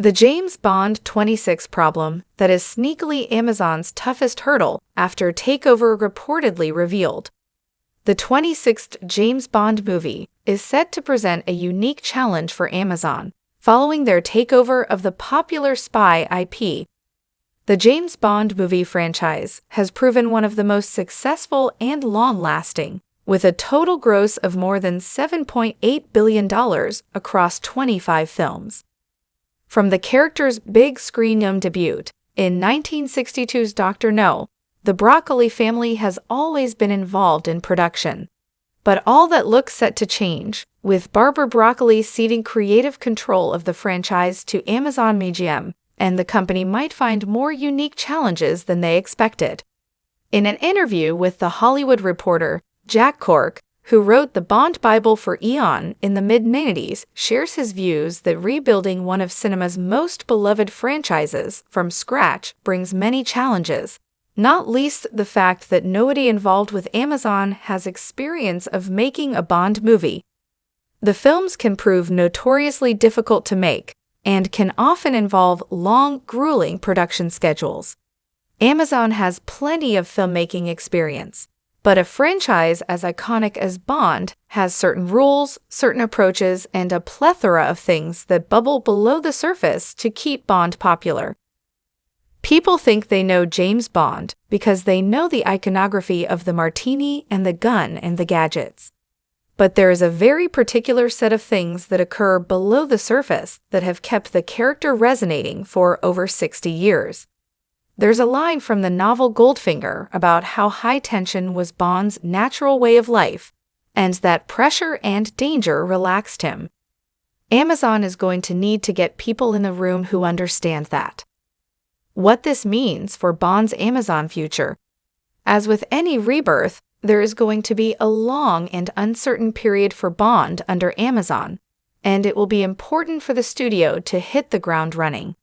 The James Bond 26 problem that is sneakily Amazon's toughest hurdle after takeover reportedly revealed. The 26th James Bond movie is set to present a unique challenge for Amazon, following their takeover of the popular spy IP. The James Bond movie franchise has proven one of the most successful and long-lasting, with a total gross of more than $7.8 billion across 25 films. From the character's big screen debut in 1962's Dr. No, the Broccoli family has always been involved in production. But all that looks set to change, with Barbara Broccoli ceding creative control of the franchise to Amazon MGM, and the company might find more unique challenges than they expected. In an interview with The Hollywood Reporter, Jack Cork, who wrote the Bond Bible for Eon in the mid-90s, shares his views that rebuilding one of cinema's most beloved franchises from scratch brings many challenges, not least the fact that nobody involved with Amazon has experience of making a Bond movie. The films can prove notoriously difficult to make and can often involve long, grueling production schedules. Amazon has plenty of filmmaking experience, but a franchise as iconic as Bond has certain rules, certain approaches, and a plethora of things that bubble below the surface to keep Bond popular. People think they know James Bond because they know the iconography of the martini and the gun and the gadgets. But there is a very particular set of things that occur below the surface that have kept the character resonating for over 60 years. There's a line from the novel Goldfinger about how high tension was Bond's natural way of life, and that pressure and danger relaxed him. Amazon is going to need to get people in the room who understand that. What this means for Bond's Amazon future. As with any rebirth, there is going to be a long and uncertain period for Bond under Amazon, and it will be important for the studio to hit the ground running.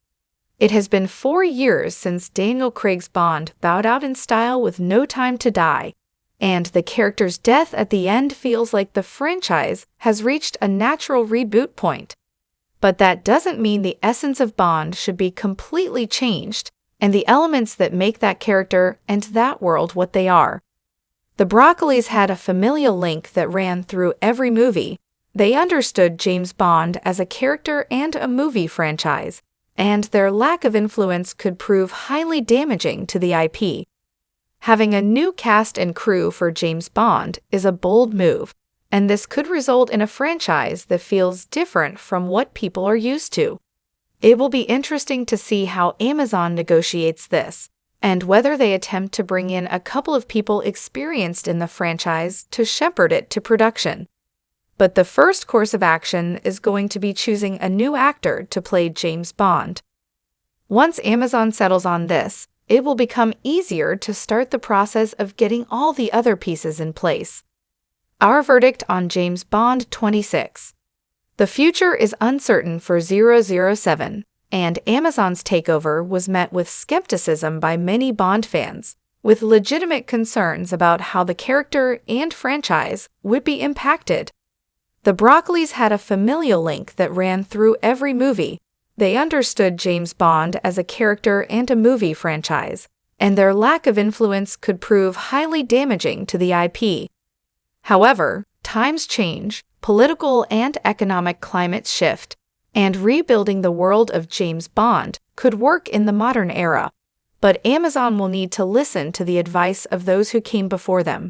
It has been 4 years since Daniel Craig's Bond bowed out in style with No Time to Die, and the character's death at the end feels like the franchise has reached a natural reboot point. But that doesn't mean the essence of Bond should be completely changed, and the elements that make that character and that world what they are. The Broccolis had a familial link that ran through every movie. They understood James Bond as a character and a movie franchise, and their lack of influence could prove highly damaging to the IP. Having a new cast and crew for James Bond is a bold move, and this could result in a franchise that feels different from what people are used to. It will be interesting to see how Amazon negotiates this, and whether they attempt to bring in a couple of people experienced in the franchise to shepherd it to production. But the first course of action is going to be choosing a new actor to play James Bond. Once Amazon settles on this, it will become easier to start the process of getting all the other pieces in place. Our verdict on James Bond 26. The future is uncertain for 007, and Amazon's takeover was met with skepticism by many Bond fans, with legitimate concerns about how the character and franchise would be impacted. The Broccolis had a familial link that ran through every movie. They understood James Bond as a character and a movie franchise, and their lack of influence could prove highly damaging to the IP. However, times change, political and economic climates shift, and rebuilding the world of James Bond could work in the modern era. But Amazon will need to listen to the advice of those who came before them.